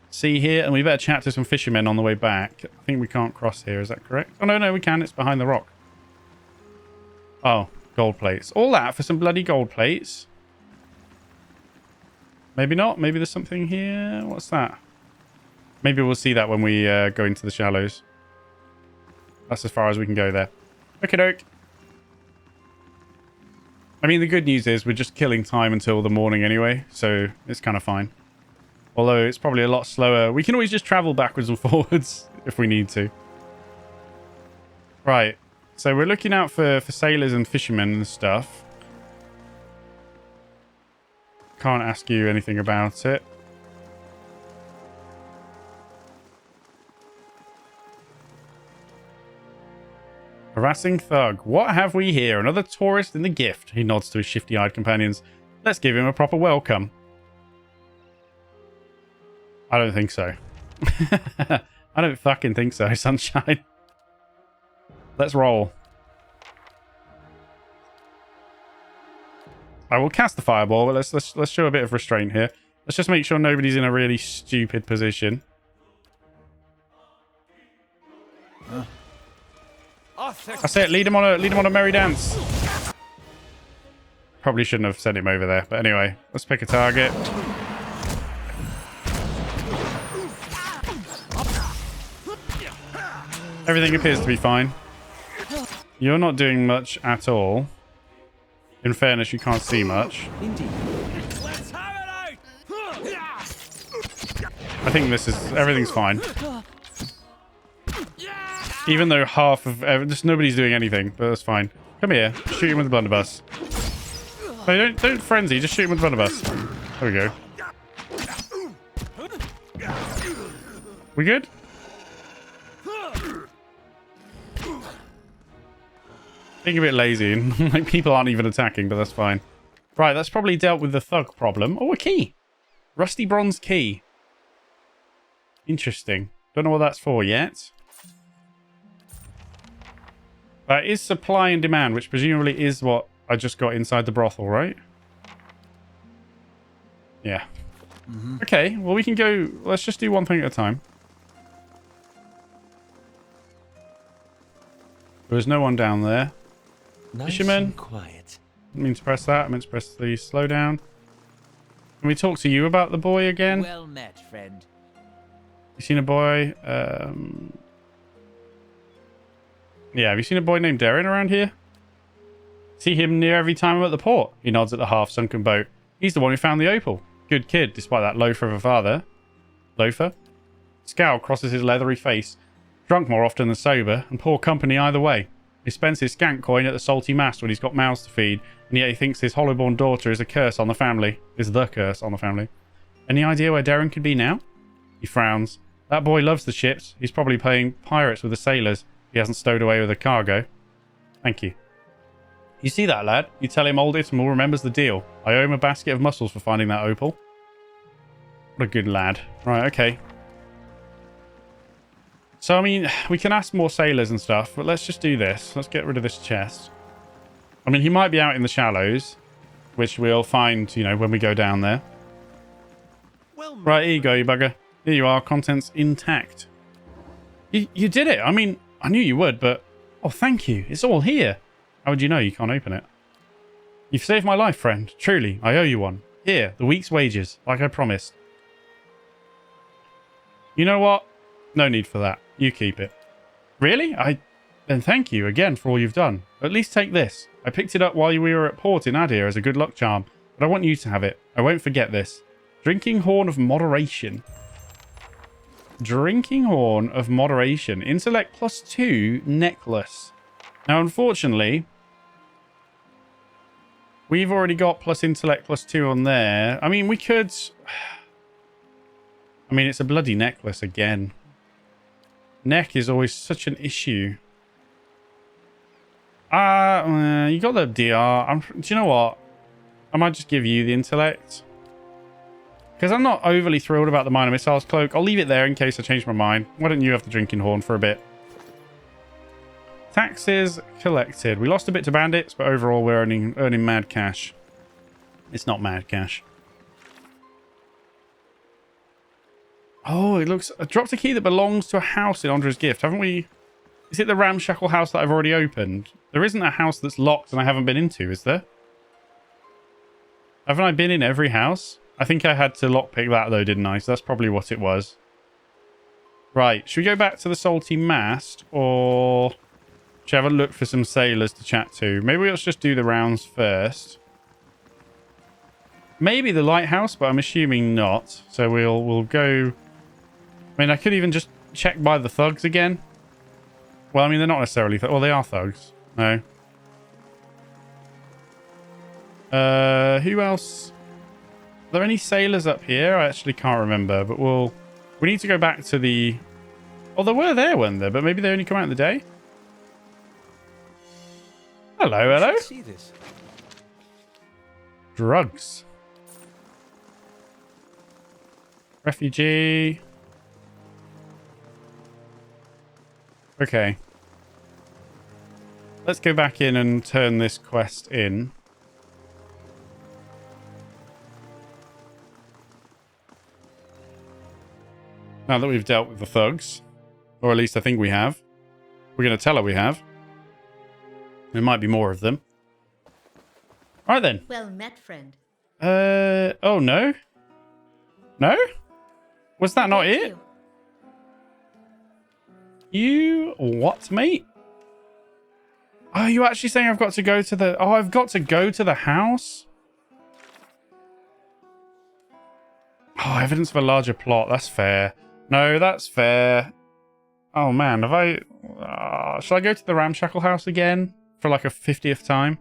see here, and we better chat to some fishermen on the way back. I think we can't cross here, is that correct? Oh, no, we can. It's behind the rock. Oh, gold plates. All that for some bloody gold plates. Maybe not. Maybe there's something here. What's that? Maybe we'll see that when we go into the shallows. That's as far as we can go there. Okie doke. I mean, the good news is we're just killing time until the morning anyway, so it's kind of fine. Although it's probably a lot slower. We can always just travel backwards and forwards if we need to. Right. So we're looking out for sailors and fishermen and stuff. Can't ask you anything about it. Harassing thug. What have we here? Another tourist in the gift. He nods to his shifty-eyed companions. Let's give him a proper welcome. I don't think so. I don't fucking think so, sunshine. Let's roll. I will cast the fireball, but let's show a bit of restraint here. Let's just make sure nobody's in a really stupid position. That's it. Lead him on a merry dance. Probably shouldn't have sent him over there, but anyway, let's pick a target. Everything appears to be fine. You're not doing much at all. In fairness, you can't see much. Indeed. Let's have it out! I think everything's fine. Even though half of just nobody's doing anything, but that's fine. Come here, shoot him with the blunderbuss. No, don't frenzy, just shoot him with the blunderbuss. There we go. We good? Being a bit lazy and like people aren't even attacking, but that's fine. Right, that's probably dealt with the thug problem. Oh, a key. Rusty bronze key. Interesting. Don't know what that's for yet. That is supply and demand, which presumably is what I just got inside the brothel, right? Yeah. Okay, well we can go... Let's just do one thing at a time. There's no one down there. Nice Fisherman. and quiet. I mean to press that. I meant to press the slow down. Can we talk to you about the boy again? Well met, friend. You seen a boy? Yeah, have you seen a boy named Darren around here? See him near every time I'm at the port. He nods at the half-sunken boat. He's the one who found the opal. Good kid, despite that loafer of a father. Loafer? Scowl crosses his leathery face. Drunk more often than sober, and poor company either way. He spends his scant coin at the salty mast when he's got mouths to feed, and yet he thinks his hollow-born daughter is a curse on the family. Is the curse on the family. Any idea where Darren could be now? He frowns. That boy loves the ships. He's probably playing pirates with the sailors. He hasn't stowed away with the cargo. Thank you. You see that, lad? You tell him old Ithamel remembers the deal. I owe him a basket of mussels for finding that opal. What a good lad. Right, okay. So, I mean, we can ask more sailors and stuff, but let's just do this. Let's get rid of this chest. I mean, he might be out in the shallows, which we'll find, you know, when we go down there. Well, Right, here you go, you bugger. Here you are, contents intact. You did it. I mean, I knew you would, but... Oh, thank you. It's all here. How would you know you can't open it? You've saved my life, friend. Truly, I owe you one. Here, the week's wages, like I promised. You know what? No need for that. You keep it. Really? Then thank you again for all you've done. At least take this. I picked it up while we were at port in Adir as a good luck charm, but I want you to have it. I won't forget this. Drinking Horn of Moderation. Drinking Horn of Moderation. Intellect +2 necklace. Now, unfortunately, we've already got plus intellect +2 on there. I mean, we could... I mean, it's a bloody necklace again. Neck is always such an issue. You got the DR. Do you know what? I might just give you the intellect. Because I'm not overly thrilled about the minor missiles cloak. I'll leave it there in case I change my mind. Why don't you have the drinking horn for a bit? Taxes collected. We lost a bit to bandits, but overall we're earning mad cash. It's not mad cash. Oh, it looks... I dropped a key that belongs to a house in Andra's gift. Haven't we... Is it the ramshackle house that I've already opened? There isn't a house that's locked and I haven't been into, is there? Haven't I been in every house? I think I had to lockpick that though, didn't I? So that's probably what it was. Right. Should we go back to the salty mast? Or should I have a look for some sailors to chat to? Maybe let's just do the rounds first. Maybe the lighthouse, but I'm assuming not. So we'll go... I mean, I could even just check by the thugs again. Well, I mean, they're not necessarily... Well, they are thugs. No. Who else? Are there any sailors up here? I actually can't remember, but we need to go back to the... Oh, there were there, weren't there? But maybe they only come out in the day? Hello, hello. See this. Drugs. Refugee. Okay. Let's go back in and turn this quest in. Now that we've dealt with the thugs. Or at least I think we have. We're going to tell her we have. There might be more of them. Alright then. Well met, friend. Oh no? No? Was that not Thank it? you. You what, mate? Oh, you actually saying I've got to go to the... Oh, I've got to go to the house? Oh, evidence of a larger plot. That's fair. No, that's fair. Oh, man. Have I... shall I go to the ramshackle house again? For like a 50th time?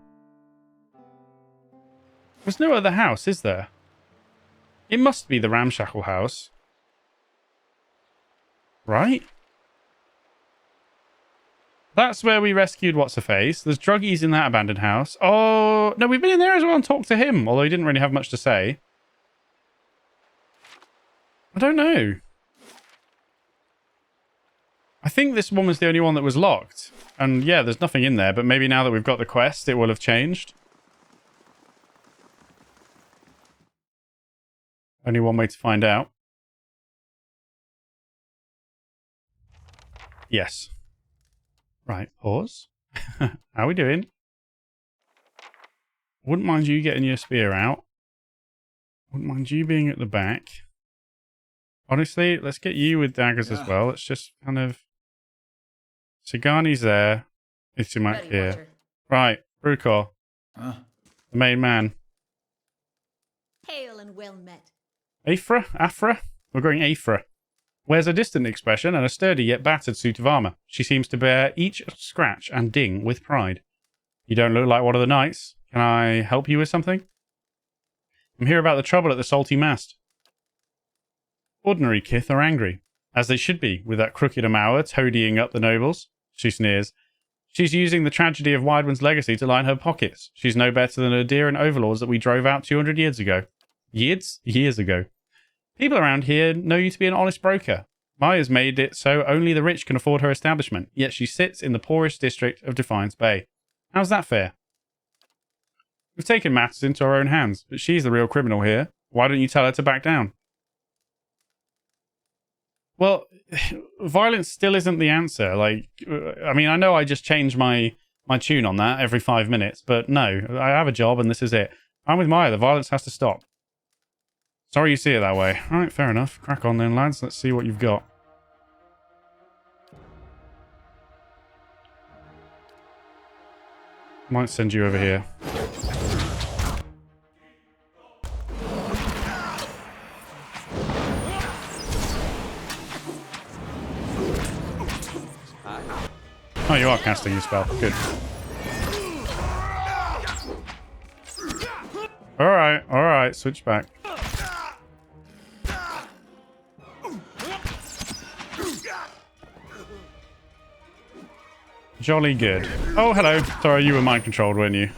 There's no other house, is there? It must be the ramshackle house. Right? That's where we rescued What's-Her-Face. There's druggies in that abandoned house. Oh, no, we've been in there as well and talked to him, although he didn't really have much to say. I don't know. I think this one was the only one that was locked. And yeah, there's nothing in there, but maybe now that we've got the quest, it will have changed. Only one way to find out. Yes. Right, pause. How we doing? Wouldn't mind you getting your spear out. Wouldn't mind you being at the back. Honestly, let's get you with daggers as well. Let's just kind of... Sigani's there. Itimak here. Water. Right, Brukor. Huh? The main man. Hail and well met. Aphra? Afra? We're going Aphra. Wears a distant expression and a sturdy yet battered suit of armor. She seems to bear each scratch and ding with pride. You don't look like one of the knights. Can I help you with something? I'm here about the trouble at the Salty Mast. Ordinary kith are angry, as they should be, with that crooked Amawa toadying up the nobles. She sneers. She's using the tragedy of Widewind's legacy to line her pockets. She's no better than the deer and overlords that we drove out 200 years ago. Years ago. People around here know you to be an honest broker. Maya's made it so only the rich can afford her establishment, yet she sits in the poorest district of Defiance Bay. How's that fair? We've taken matters into our own hands, but she's the real criminal here. Why don't you tell her to back down? Well, violence still isn't the answer. Like, I mean, I know I just change my tune on that every 5 minutes, but no, I have a job and this is it. I'm with Maya. The violence has to stop. Sorry you see it that way. Alright, fair enough. Crack on then, lads. Let's see what you've got. Might send you over here. Oh, you are casting your spell. Good. Alright. Switch back. Jolly good. Oh, hello. Sorry, you were mind controlled, weren't you?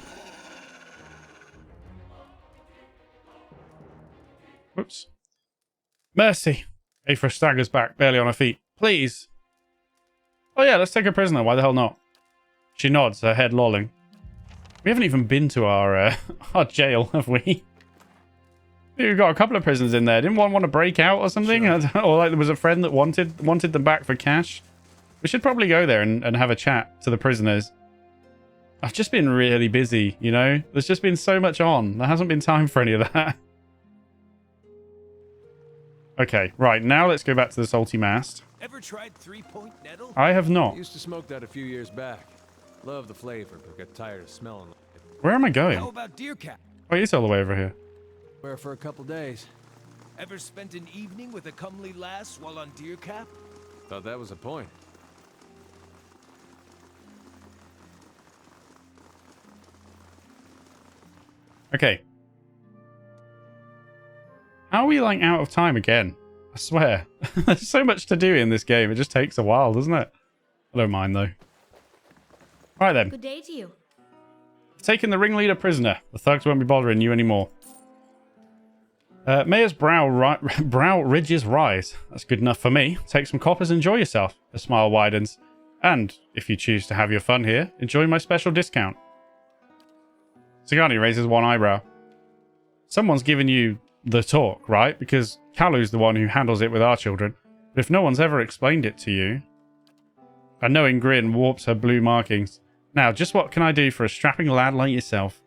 Whoops. Mercy. Aphra staggers back, barely on her feet. Please. Oh yeah, let's take her prisoner. Why the hell not? She nods, her head lolling. We haven't even been to our jail, have we? We've got a couple of prisoners in there. Didn't one want to break out or something? Sure. Or like there was a friend that wanted them back for cash. We should probably go there and have a chat to the prisoners. I've just been really busy, you know? There's just been so much on. There hasn't been time for any of that. Okay, right. Now let's go back to the Salty Mast. Ever tried 3-point nettle? I have not. Used to smoke that a few years back. Love the flavor, but got tired of smelling it. Where am I going? How about deer cap? Oh, it's all the way over here. Where for a couple days. Ever spent an evening with a comely lass while on deer cap? Thought that was the point. Okay. How are we like out of time again? I swear. There's so much to do in this game. It just takes a while, doesn't it? I don't mind though. Right then. Good day to you. Taking the ringleader prisoner. The thugs won't be bothering you anymore. Mayor's brow ridges rise. That's good enough for me. Take some coppers and enjoy yourself. The smile widens. And, if you choose to have your fun here, enjoy my special discount. Sigani raises one eyebrow. Someone's given you the talk, right? Because Kalu's the one who handles it with our children. But if no one's ever explained it to you... A knowing grin warps her blue markings. Now, just what can I do for a strapping lad like yourself?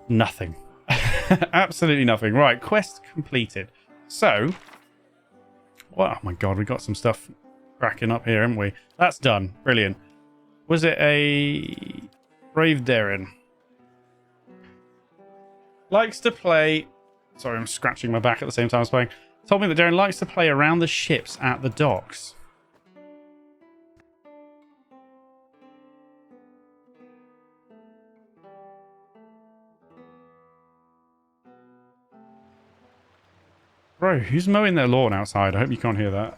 Nothing. Absolutely nothing. Right, quest completed. So... Oh my god, we got some stuff cracking up here, haven't we? That's done. Brilliant. Was it a Brave Darren? Likes to play... Sorry, I'm scratching my back at the same time I was playing. Told me that Darren likes to play around the ships at the docks. Bro, who's mowing their lawn outside? I hope you can't hear that.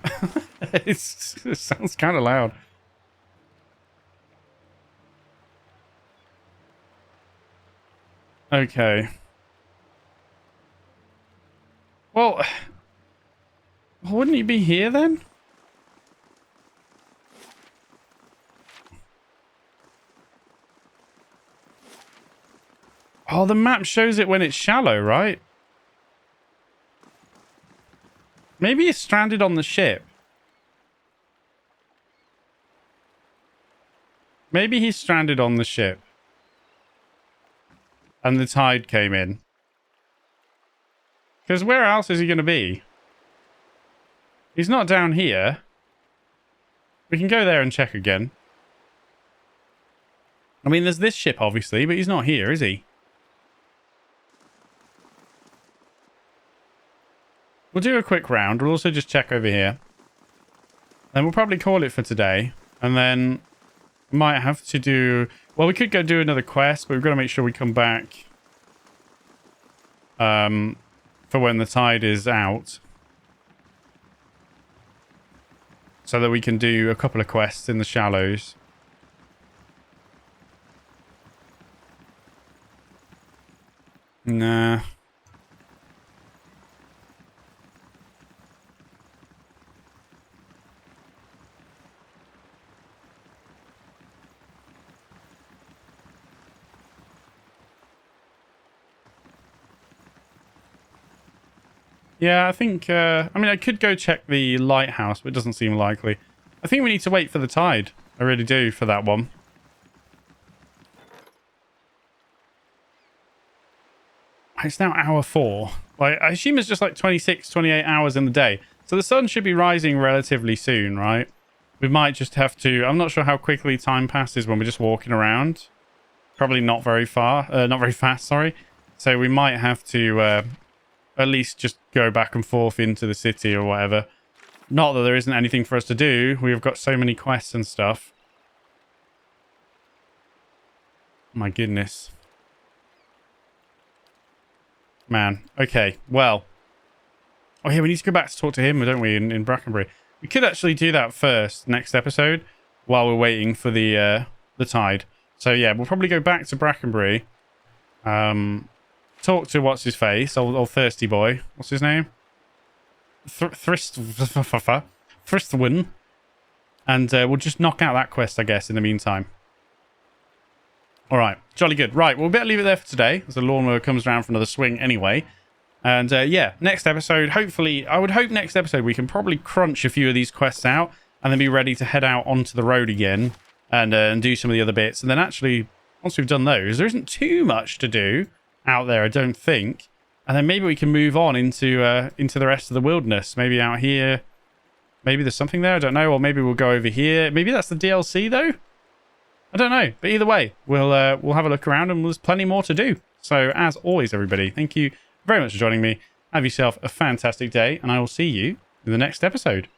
It sounds kind of loud. Okay. Well, wouldn't you be here then? Oh, the map shows it when it's shallow, right? Maybe he's stranded on the ship. Maybe he's stranded on the ship. And the tide came in. Because where else is he going to be? He's not down here. We can go there and check again. I mean, there's this ship, obviously, but he's not here, is he? We'll do a quick round. We'll also just check over here. Then we'll probably call it for today. And then might have to do... Well, we could go do another quest, but we've got to make sure we come back for when the tide is out. So that we can do a couple of quests in the shallows. Nah. Yeah, I think, I mean, I could go check the lighthouse, but it doesn't seem likely. I think we need to wait for the tide. I really do for that one. It's now hour 4. Like, I assume it's just like 26, 28 hours in the day. So the sun should be rising relatively soon, right? We might just have to... I'm not sure how quickly time passes when we're just walking around. Probably not very not very fast, sorry. So we might have to... at least just go back and forth into the city or whatever. Not that there isn't anything for us to do. We've got so many quests and stuff. My goodness. Man. Okay. Well. Oh, yeah, we need to go back to talk to him, don't we, in Brackenbury? We could actually do that first, next episode, while we're waiting for the tide. So, yeah, we'll probably go back to Brackenbury. Talk to what's his face, old thirsty boy. What's his name? Thristwin. And we'll just knock out that quest, I guess, in the meantime. All right, jolly good. Right, we'll better leave it there for today, as the lawnmower comes around for another swing anyway. And yeah, next episode, hopefully, I would hope next episode we can probably crunch a few of these quests out and then be ready to head out onto the road again and do some of the other bits. And then actually, once we've done those, there isn't too much to do out there, I don't think. And then maybe we can move on into the rest of the wilderness. Maybe out here. Maybe there's something there, I don't know. Or maybe we'll go over here. Maybe that's the DLC, though? I don't know. But either way, we'll have a look around and there's plenty more to do. So, as always, everybody, thank you very much for joining me. Have yourself a fantastic day, and I will see you in the next episode.